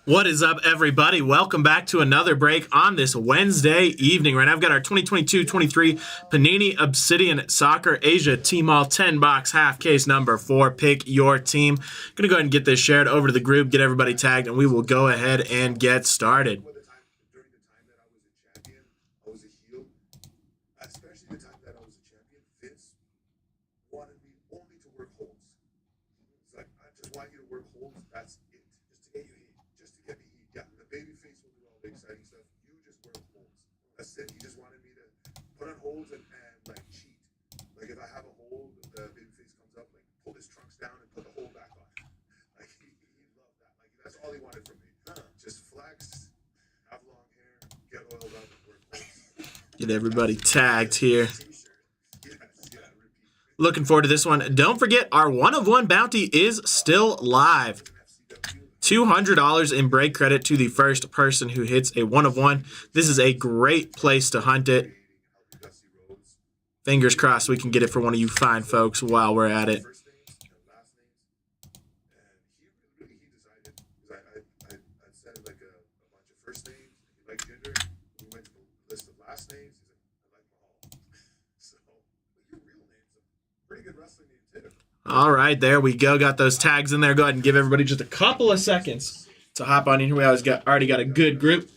What is up, everybody? Welcome back to another break on this Wednesday evening. Right now, I've got our 2022-23 Panini Obsidian Soccer Asia TMall 10-box half case number 4. Pick your team. Going to go ahead and get this shared over to the group, get everybody tagged, and we will go ahead and get started. He just wanted me to put on holds and like cheat. Like if I have a hold, the baby face comes up, like pull his trunks down and put the hold back on. Like he loved that. Like that's all he wanted from me. Just flex, have long hair, get oiled up, and work holds. Get everybody tagged here. Looking forward to this one. Don't forget, our 1-of-1 bounty is still live. $200 in break credit to the first person who hits a 1-of-1. This is a great place to hunt it. Fingers crossed we can get it for one of you fine folks while we're at it. All right, there we go. Got those tags in there. Go ahead and give everybody just a couple of seconds to hop on in here. We already got a good group.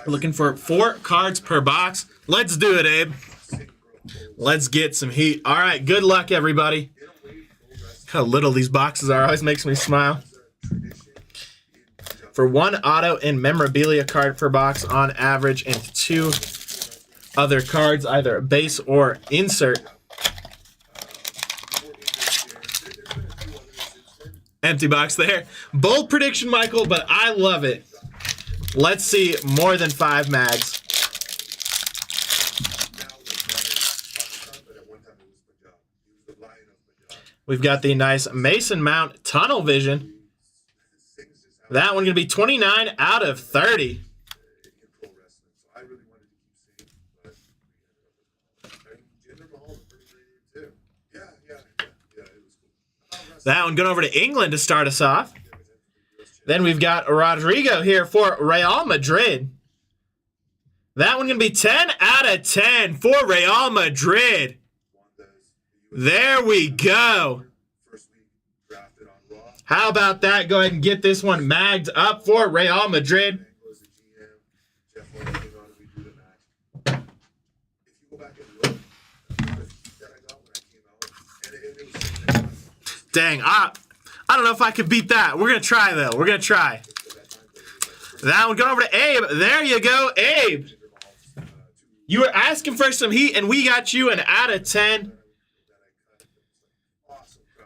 Looking for 4 cards per box. Let's do it, Abe. Let's get some heat. All right, good luck, everybody. How little these boxes are always makes me smile. For 1 auto and memorabilia card per box on average, and 2 other cards, either base or insert. Empty box there. Bold prediction, Michael, but I love it. Let's see more than 5 mags. We've got the nice Mason Mount Tunnel Vision. That one going to be 29 out of 30. That one going over to England to start us off. Then we've got Rodrigo here for Real Madrid. That one going to be 10 out of 10 for Real Madrid. There we go. How about that? Go ahead and get this one magged up for Real Madrid. Dang, I don't know if I could beat that. We're going to try, though. We're going to try. That one going over to Abe. There you go, Abe. You were asking for some heat, and we got you an out of 10.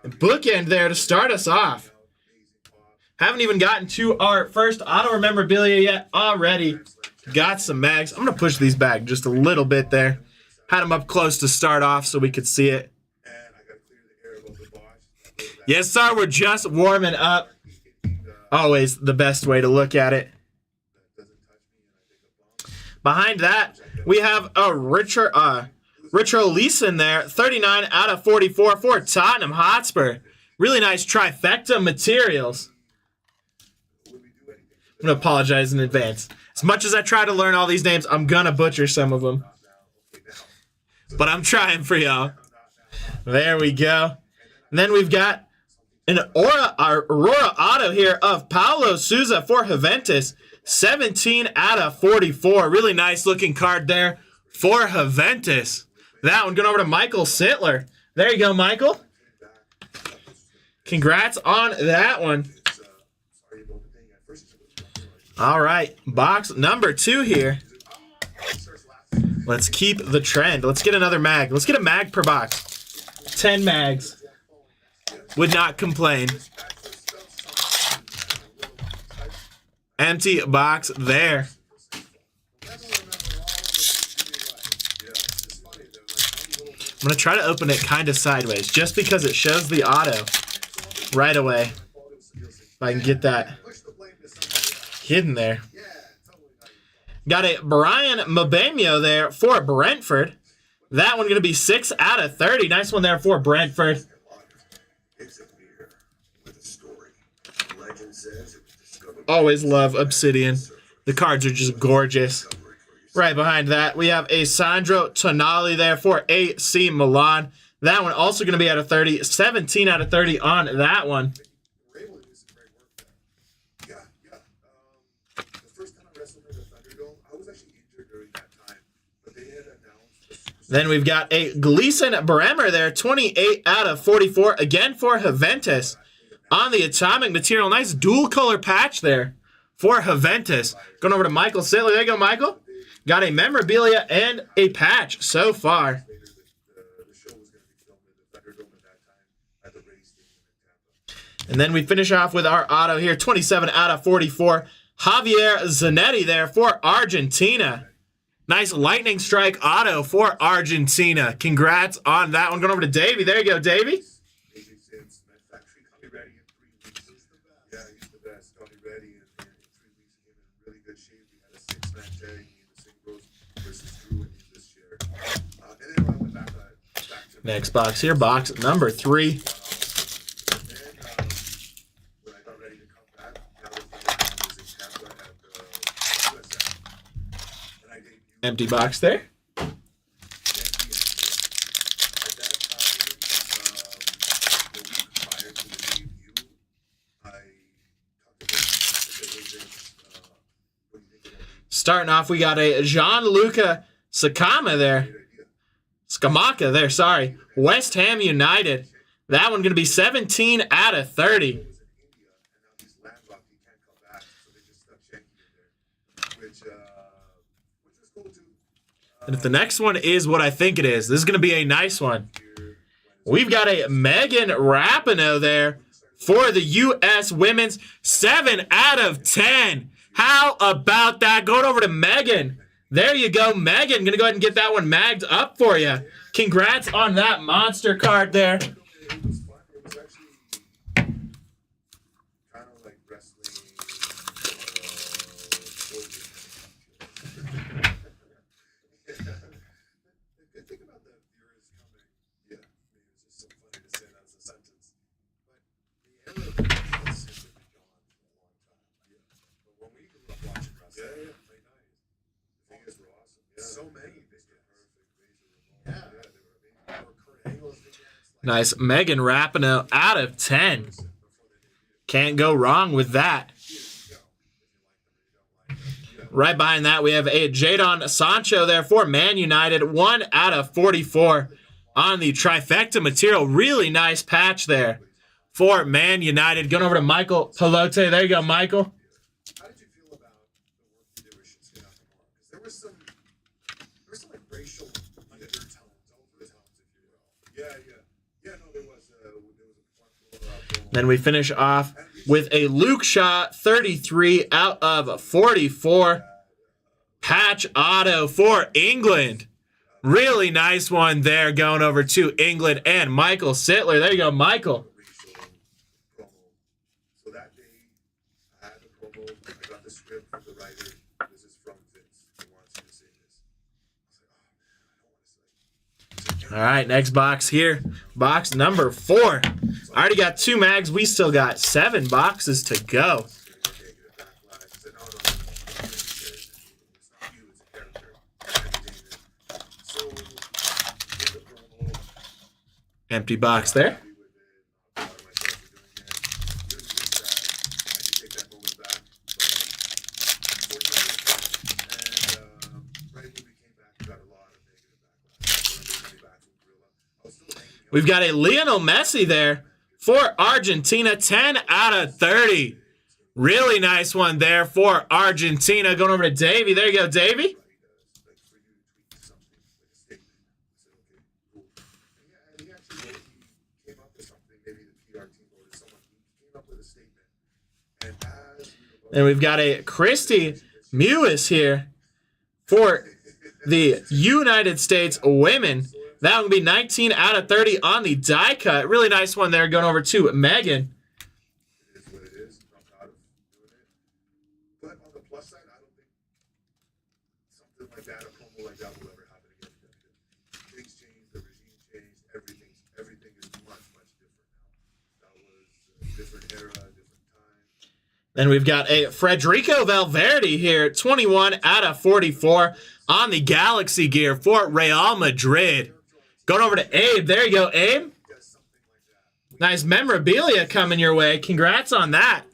Bookend there to start us off. Haven't even gotten to our first auto memorabilia yet. Already got some mags. I'm going to push these back just a little bit there. Had them up close to start off so we could see it. Yes, sir, we're just warming up. Always the best way to look at it. Behind that, we have a Richarlison there, 39 out of 44 for Tottenham Hotspur. Really nice trifecta materials. I'm going to apologize in advance. As much as I try to learn all these names, I'm going to butcher some of them. But I'm trying for y'all. There we go. And then we've got an Aurora Auto here of Paulo Sousa for Juventus. 17 out of 44. Really nice looking card there for Juventus. That one going over to Michael Sittler. There you go, Michael. Congrats on that one. All right, box number 2 here. Let's keep the trend. Let's get another mag. Let's get a mag per box. 10 mags. Would not complain. Empty box there. I'm going to try to open it kind of sideways just because it shows the auto right away. If I can get that hidden there. Got a Brian Mbemio there for Brentford. That one going to be 6 out of 30. Nice one there for Brentford. Always love Obsidian. The cards are just gorgeous. Right behind that, we have a Sandro Tonali there for AC Milan. That one also going to be out of 30. 17 out of 30 on that one. The first time I wrestled in the Thunderdome, I was actually injured during that time, but they had announced. Then we've got a Gleason Bremer there, 28 out of 44, again for Juventus. On the atomic material, nice dual color patch there for Juventus. Going over to Michael Sittler. There you go, Michael. Got a memorabilia and a patch so far. And then we finish off with our auto here, 27 out of 44. Javier Zanetti there for Argentina. Nice lightning strike auto for Argentina. Congrats on that one. Going over to Davey. There you go, Davey. Next box here, box number 3. Empty box there. Starting off, we got a Gianluca Scamacca there, sorry. West Ham United. That one going to be 17 out of 30. And if the next one is what I think it is, this is going to be a nice one. We've got a Megan Rapinoe there for the U.S. Women's. 7 out of 10. How about that? Going over to Megan. There you go, Megan. Going to go ahead and get that one magged up for you. Congrats on that monster card there. Nice Megan Rapinoe out of 10. Can't go wrong with that. Right behind that, we have a Jadon Sancho there for Man United. 1 out of 44 on the trifecta material. Really nice patch there for Man United. Going over to Michael Pelote. There you go, Michael. How did you feel about the work you did with Shinsuke Nakamura? Because there was some like racial undertones, overtones, if you will. Yeah, no, there was a Then we finish off with a Luke Shaw 33 out of 44 patch auto for England. Really nice one there going over to England and Michael Sittler. There you go, Michael. So that day, I had a promo. I got the script from the writer. This is from Vince. He wants you to say this. I was like, oh man, I don't want to say. All right, next box here. Box number 4. I already got 2 mags. We still got 7 boxes to go. Empty box there. We've got a Lionel Messi there for Argentina, 10 out of 30. Really nice one there for Argentina. Going over to Davey. There you go, Davey. And we've got a Christy Mewis here for the United States women. That would be 19 out of 30 on the die cut. Really nice one there going over to Megan. It is what it is. I'm proud of doing it. But on the plus side, I don't think something like that, a promo like that, will ever happen again. Things changed, the regime changed, everything is much, much different now. That was a different era, different time. Then we've got a Federico Valverde here, 21 out of 44 on the Galaxy gear for Real Madrid. Going over to Abe. There you go, Abe. Nice memorabilia coming your way. Congrats on that.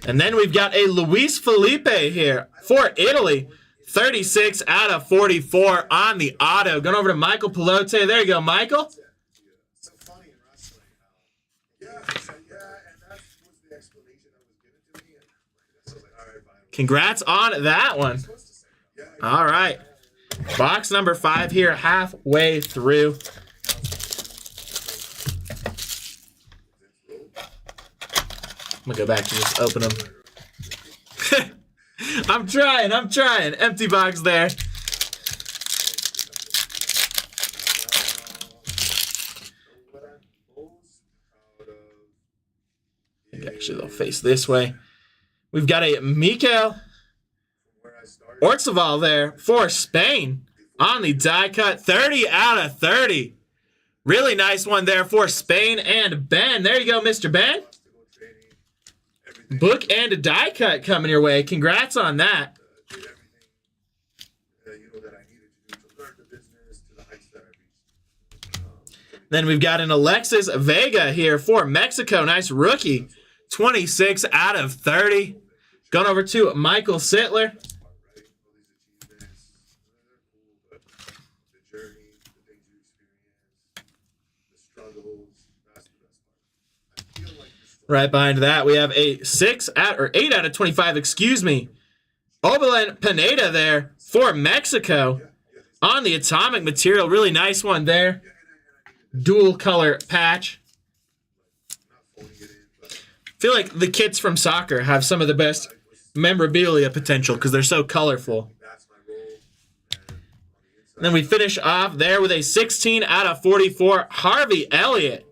And then we've got a Luis Felipe here for Italy. 36 out of 44 on the auto. Going over to Michael Pelote. There you go, Michael. Congrats on that one. All right. Box number 5 here, halfway through. I'm going to go back to just open them. I'm trying. Empty box there. Actually, they'll face this way. We've got a Mikel Orzabal there for Spain on the die cut. 30 out of 30. Really nice one there for Spain and Ben. There you go, Mr. Ben. Book and a die cut coming your way. Congrats on that. Then we've got an Alexis Vega here for Mexico. Nice rookie. 26 out of 30. Going over to Michael Sittler. Right behind that, we have a 8 out of 25, excuse me. Oberlin Pineda there for Mexico on the atomic material. Really nice one there. Dual color patch. I feel like the kids from soccer have some of the best memorabilia potential because they're so colorful. And then we finish off there with a 16 out of 44 Harvey Elliott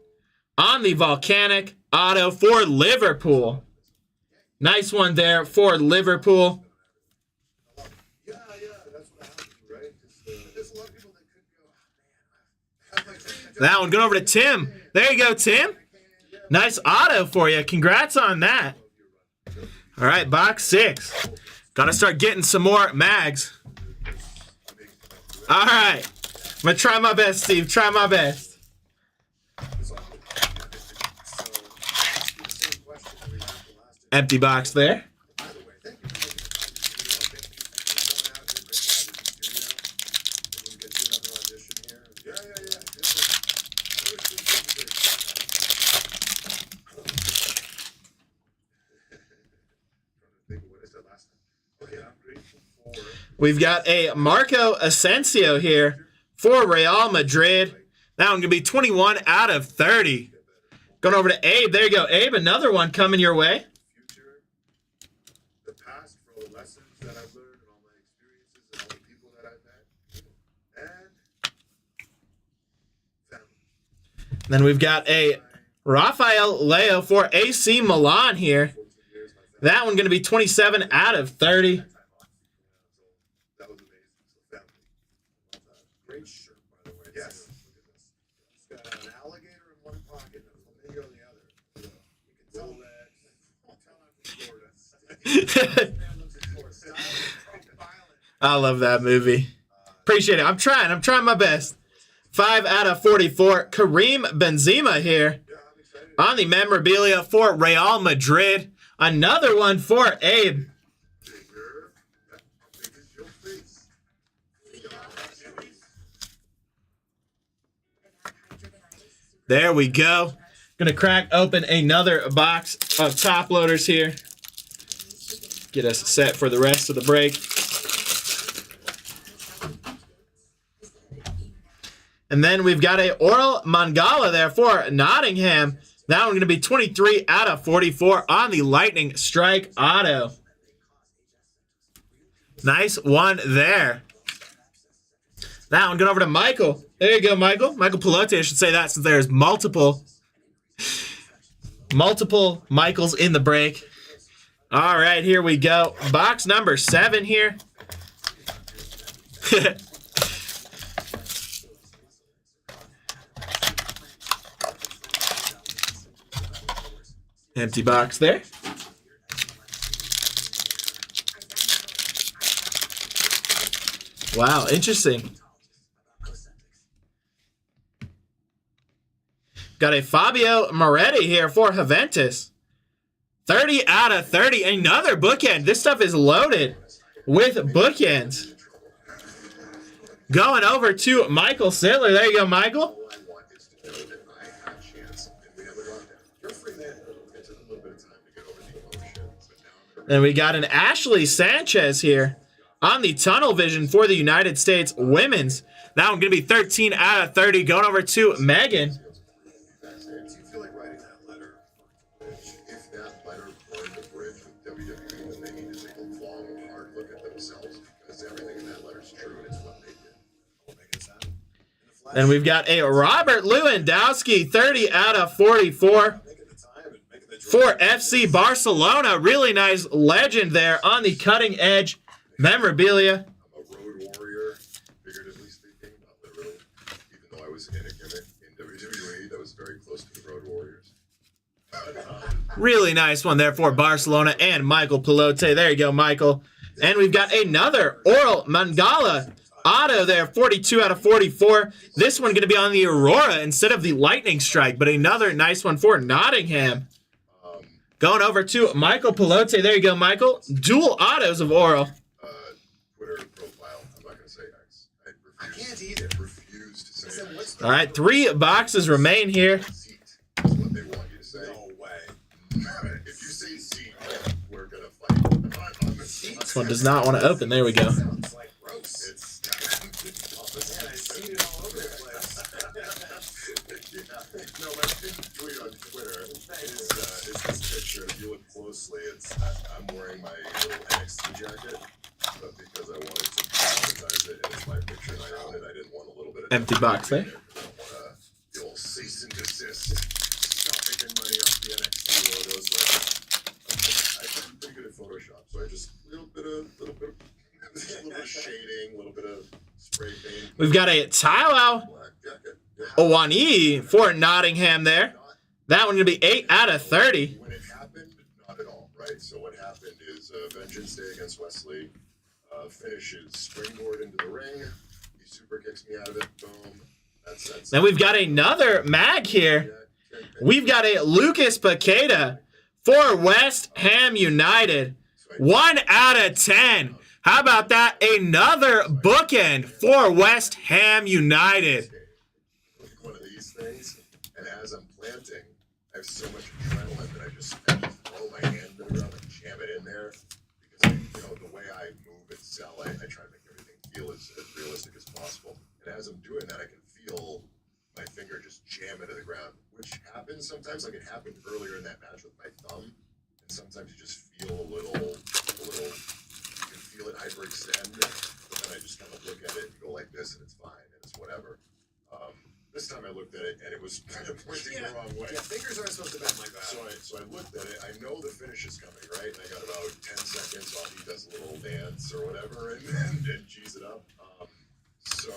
on the volcanic auto for Liverpool. Nice one there for Liverpool. That one going over to Tim. There you go, Tim. Nice auto for you. Congrats on that. All right, box 6. Got to start getting some more mags. All right. I'm going to try my best, Steve. Try my best. Empty box there. We've got a Marco Asensio here for Real Madrid. That one going to be 21 out of 30. Going over to Abe. There you go, Abe. Another one coming your way. Then we've got a Rafael Leo for AC Milan here. That one going to be 27 out of 30. Great shirt, by the way. Yes. It's got an alligator in one pocket and a flamingo in the other. You can tell that I love that movie. Appreciate it. I'm trying my best. 5 out of 44. Karim Benzema here on the memorabilia for Real Madrid. Another one for Abe. There we go. Gonna crack open another box of top loaders here. Get us set for the rest of the break. And then we've got a Oral Mangala there for Nottingham. That one going to be 23 out of 44 on the Lightning Strike Auto. Nice one there. That one going over to Michael. There you go, Michael. Michael Pelote, I should say that since there's multiple Michaels in the break. All right, here we go. Box number 7 here. Empty box there. Wow, interesting. Got a Fabio Moretti here for Juventus. 30 out of 30. Another bookend. This stuff is loaded with bookends. Going over to Michael Sittler. There you go, Michael. And we got an Ashley Sanchez here on the tunnel vision for the United States women's. That one going to be 13 out of 30. Going over to Megan. And we've got a Robert Lewandowski, 30 out of 44 for FC Barcelona. Really nice legend there on the cutting edge memorabilia. I'm a road warrior, figuratively speaking, not literally. Even though I was in a gimmick in WWE that was very close to the Road Warriors. Really nice one there for Barcelona and Michael Pilote. There you go, Michael. And we've got another Oral Mangala auto there, 42 out of 44. This one going to be on the Aurora instead of the Lightning Strike, but another nice one for Nottingham. Going over to Michael Pilote. There you go, Michael. Dual autos of Oral. Twitter profile. I'm not going to say X. I can't either. Refuse to say X. All right, 3 boxes remain here. That's what they want you to say. No way. If you say seat, we're going to fight. This one does not want to open. There we go. Sounds like gross. It's I see it all over the place. No, my pinned tweet on Twitter is this picture. If you look closely, I'm wearing my little NXT jacket, but because I wanted to advertise it and it's my picture and I own it, I didn't want a little bit of Empty box there. I don't want the old cease and desist. Stop making money off the NXT logo. So I'm pretty good at Photoshop, so I just a little bit of shading, a little bit of spray paint. We've got a Taiwo Black jacket. Yeah. Owani for Nottingham there. That one going to be 8 out of 30. When it happened, not at all, right? So what happened is Vengeance Day against Wesley finishes springboard into the ring. He super kicks me out of it. Boom. That's Then we've got another mag here. We've got a Lucas Paqueta for West Ham United. 1 out of 10. How about that? Another bookend for West Ham United. One of these things, and as I'm planting, I have so much adrenaline that I just throw my hand around and jam it in there because the way I move and sell, I try to make everything feel as realistic as possible. And as I'm doing that, I can feel my finger just jam into the ground, which happens sometimes. Like it happened earlier in that match with my thumb, and sometimes you just feel a little. You can feel it hyperextend, but then I just kind of look at it and go like this, and it's fine, and it's whatever. This time I looked at it, and it was kind of pointing the wrong way. Yeah, fingers aren't supposed to bend like that. So I looked at it. I know the finish is coming, right? And I got about 10 seconds while he does a little dance or whatever, and G's it up. So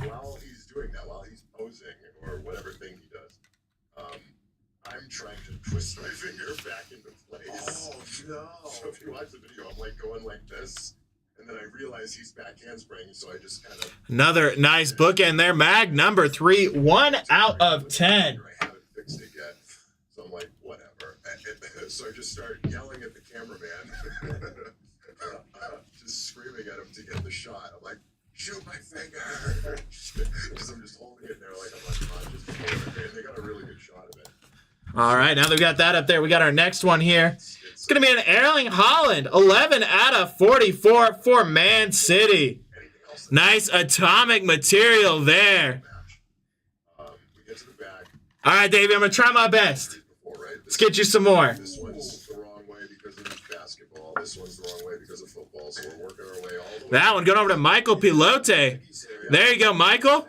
while he's doing that, while he's posing or whatever thing he does, I'm trying to twist my finger back into place. Oh no! So if you watch the video, I'm like going like this. And then I realize he's back handspring, so I just kind of... Another nice bookend there. Mag number 3, 1 out of 10. I haven't fixed it yet, so I'm like, whatever. So I just start yelling at the cameraman, just screaming at him to get the shot. I'm like, shoot my finger! Because I'm just holding it there like I'm unconscious. And they got a really good shot of it. All right, now that we've got that up there, we got our next one here. It's going to be an Erling Haaland, 11 out of 44 for Man City. Nice atomic material there. We get to the back. All right, Davey, I'm going to try my best. Let's get you some more. This one's the wrong way because of basketball. This one's the wrong way because of football. So we're working our way all the way. That one going over to Michael Pilote. There you go, Michael.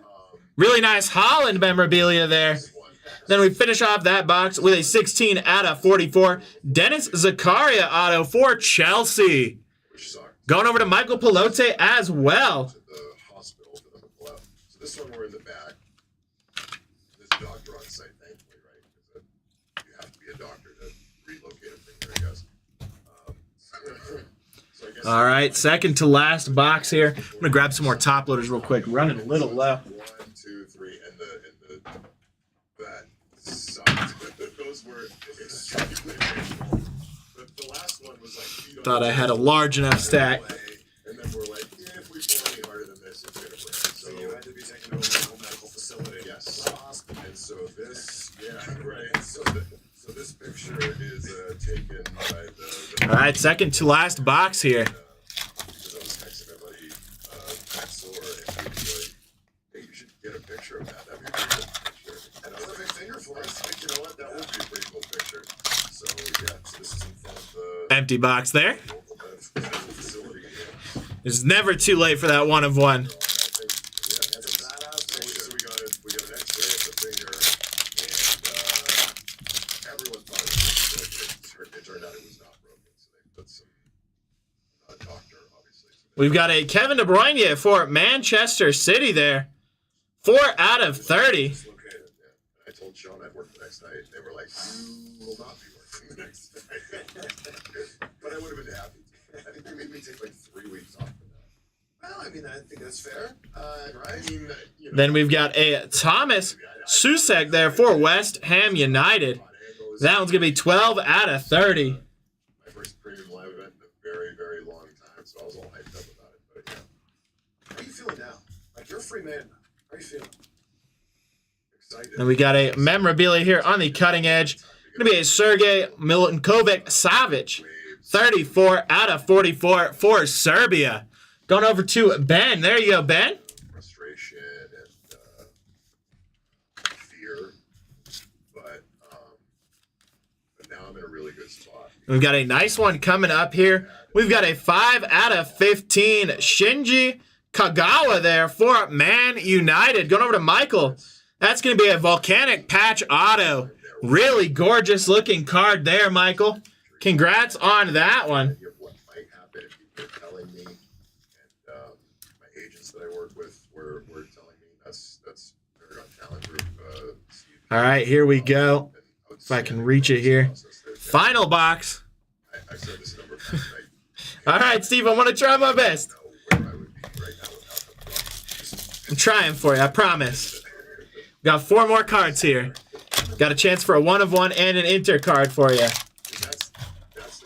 Really nice Haaland memorabilia there. Then we finish off that box with a 16 out of 44 Dennis Zakaria auto for Chelsea. Going over to Michael Pilote as well. The hospital for them to pull out. So this one we're in the back. There's a doctor on site, thankfully, right? Because you have to be a doctor to So I guess All right, second to last box here. I'm going to grab some more top loaders real quick. Running a little low. 1, 2, 3, and the that sucked. Those were extremely painful. The last one was like Thought I had a large enough stack. And then we're like, yeah, if we pull any harder than this, it's gonna break. So you had to be taken to a local medical facility. Yes. And so this, yeah, right. So this picture is taken by the All right, second to last box here. because I was texting my buddy Axel, and he was like, hey, you should get a picture of that. That'd be a pretty cool picture. And I was like, finger for us. Like, you know what? That would be a pretty cool picture. So yeah, so this is in front of the Empty box there. local medical facility. Yeah. It's never too late for that one of one. So we got an X-ray of the finger, and everyone thought it was broken. It turned out it was not broken. So they put some doctor, obviously. We've got a Kevin De Bruyne for Manchester City there. 4 out of 30. Dislocated, yeah. I told Sean I'd work the next night. They were like, you will not be working the next night. But I would have been happy. I think they made me take like 3 weeks off for that. Well, I mean, I think that's fair, right? I mean, you know, Then we've got a Thomas Susek there for West Ham United. That one's going to be 12 out of 30. my first premium live event in a very, very long time, so I was all hyped up about it. But yeah, how are you feeling now? Like, you're a free man. How are you feeling? Excited. And we got a memorabilia here on the cutting edge. Going to be a Sergei Milinkovic-Savic. 34 out of 44 for Serbia. Going over to Ben. There you go, Ben. Frustration and fear, but now I'm in a really good spot. We've got a nice one coming up here. We've got a 5 out of 15 Shinji Kagawa there for Man United. Going over to Michael. That's going to be a volcanic patch auto. Really gorgeous looking card there, Michael. Congrats on that one. Idea of what might happen if people are telling me, and my agents that I work with were telling me that's Paragon Talent Group. All right, here we go. If I can reach it here. Final box. I said this number 5 tonight. All right, Steve, I'm going to try my best. I don't know where I would be right now without them. I'm trying for you, I promise. Got 4 more cards here. Got a chance for a 1 of 1 and an Inter card for you. That's the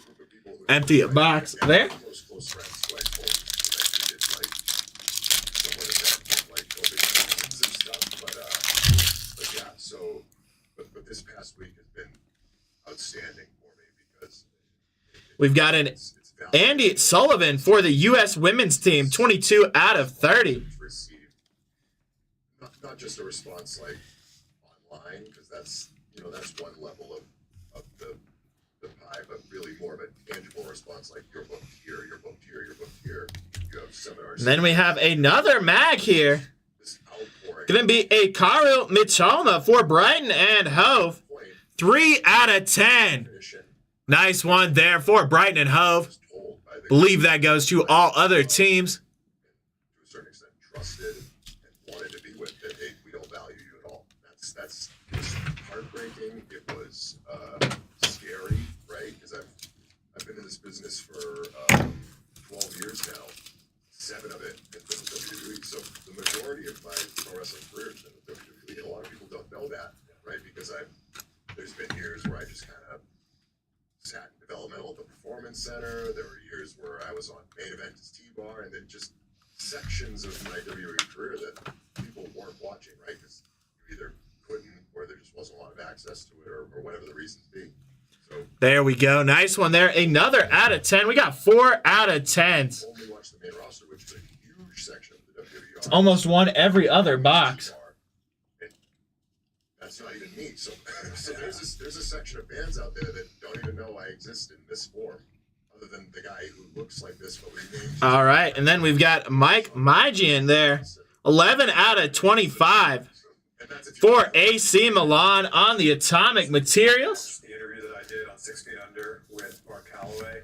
group of people who Empty box there. close friends who I told that did like somewhat event like COVID and stuff. But yeah, so but this past week has been outstanding for me because We've got an it's Andy Sullivan for the U.S. women's team, 22 out of 30. received not just a response like online, because that's one level of the pie, but really more of a tangible response like you're booked here, you're booked here, you're booked here. You have seminars. And then we have another mag here. This outpouring. Going to be a Karu Mitoma for Brighton and Hove, 3 out of 10. Definition Nice one there for Brighton and Hove. was told by the Believe that goes to all other teams. to a certain extent trusted and wanted to be with that hey, we don't value you at all. That's it was heartbreaking. It was scary, right? Because I've been in this business for 12 years now. 7 of it has been with WWE. So the majority of my pro wrestling career has been with WWE. And a lot of people don't know that, right? Because there's been years where I just kind of sat in developmental at the Performance Center. There were years where I was on main event as T-Bar, and then just sections of my WWE career that people weren't watching, right? Because you either couldn't or there just wasn't a lot of access to it or whatever the reasons be. So There we go. Nice one there. Another out of 10. We got 4 out of 10s. only watch the main roster, which is a huge section of the WWE. Almost won every other box. And that's not even me. So there's a section of fans out there that don't even know I exist in this form, other than the guy who looks like this, but we named. All right, and then we've got Mike Mygian there. 11 out of 25 for AC Milan on the Atomic Materials. The interview that I did on 6 Feet Under with Mark Calloway.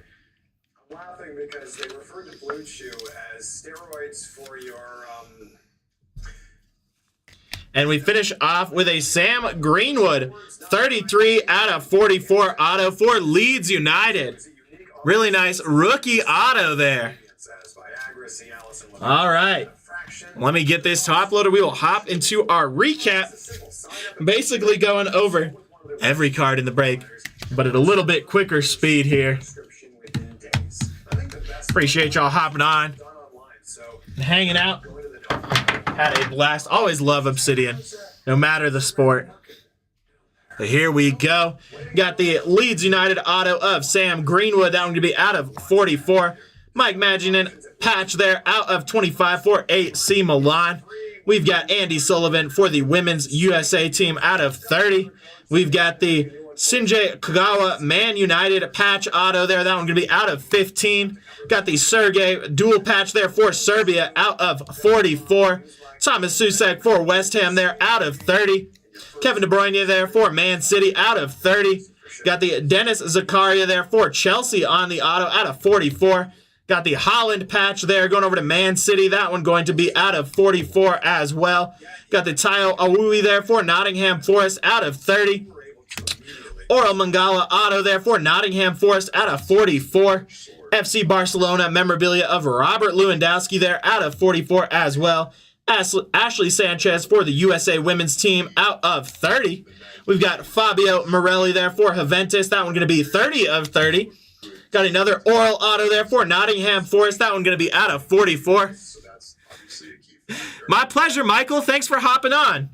I'm laughing because they referred to Blue Chew as steroids for your And we finish off with a Sam Greenwood, 33 out of 44 auto for Leeds United. Really nice rookie auto there. All right. Let me get this top loader. We will hop into our recap. Basically going over every card in the break, but at a little bit quicker speed here. Appreciate y'all hopping on and hanging out. Had a blast. Always love Obsidian, no matter the sport. But here we go. Got the Leeds United auto of Sam Greenwood. That one going to be out of 44. Mike Maginin patch there out of 25 for AC Milan. We've got Andy Sullivan for the Women's USA team out of 30. We've got the Shinji Kagawa Man United patch auto there. That one going to be out of 15. Got the Sergey dual patch there for Serbia out of 44. Thomas Susek for West Ham there out of 30. Kevin De Bruyne there for Man City out of 30. Got the Dennis Zakaria there for Chelsea on the auto out of 44. Got the Holland patch there going over to Man City. That one going to be out of 44 as well. Got the Tayo Awui there for Nottingham Forest out of 30. Oral Mangala auto there for Nottingham Forest out of 44. FC Barcelona memorabilia of Robert Lewandowski there out of 44 as well. Ashley Sanchez for the USA women's team out of 30. We've got Fabio Morelli there for Juventus. That one going to be 30 of 30. Got another Oral auto there for Nottingham Forest. That one going to be out of 44. My pleasure, Michael. Thanks for hopping on.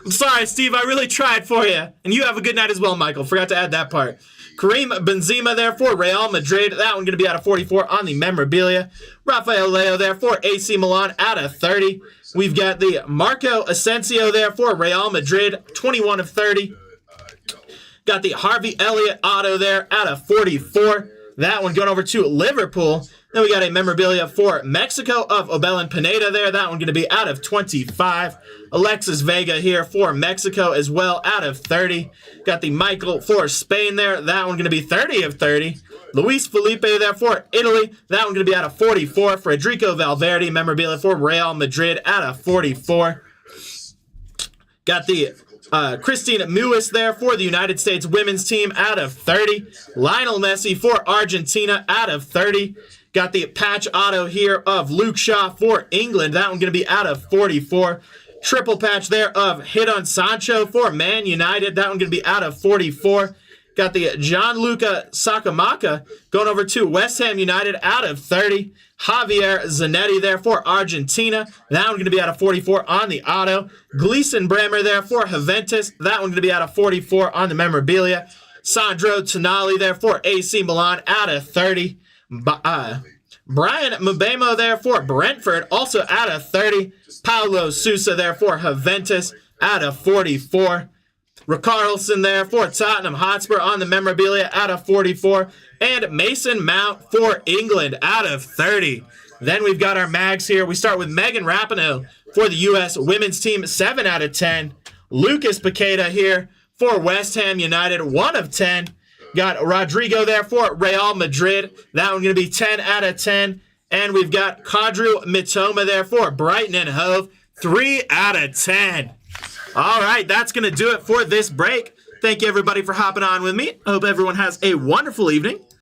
I'm sorry, Steve. I really tried for you. And you have a good night as well, Michael. Forgot to add that part. Kareem Benzema there for Real Madrid. That one going to be out of 44 on the memorabilia. Rafael Leo there for AC Milan out of 30. We've got the Marco Asensio there for Real Madrid, 21 of 30. Got the Harvey Elliott auto there out of 44. That one going over to Liverpool. Then we got a memorabilia for Mexico of Obelin Pineda there. That one going to be out of 25. Alexis Vega here for Mexico as well out of 30. Got the Michael for Spain there. That one going to be 30 of 30. Luis Felipe there for Italy. That one going to be out of 44. Federico Valverde memorabilia for Real Madrid out of 44. Got the Christine Mewis there for the United States women's team out of 30. Lionel Messi for Argentina out of 30. Got the patch auto here of Luke Shaw for England. That one going to be out of 44. Triple patch there of Hidon Sancho for Man United. That one going to be out of 44. Got the Gianluca Sakamaka going over to West Ham United out of 30. Javier Zanetti there for Argentina. That one going to be out of 44 on the auto. Gleason Bremer there for Juventus. That one going to be out of 44 on the memorabilia. Sandro Tonali there for AC Milan out of 30. Brian Mbemo there for Brentford, also out of 30. Paulo Sousa there for Juventus, out of 44. Richarlison there for Tottenham Hotspur on the memorabilia, out of 44. And Mason Mount for England, out of 30. Then we've got our mags here. We start with Megan Rapinoe for the U.S. women's team, 7 out of 10. Lucas Paqueta here for West Ham United, 1 of 10. Got Rodrigo there for Real Madrid. That one going to be 10 out of 10. And we've got Kadru Mitoma there for Brighton and Hove, 3 out of 10. All right, that's going to do it for this break. Thank you, everybody, for hopping on with me. I hope everyone has a wonderful evening.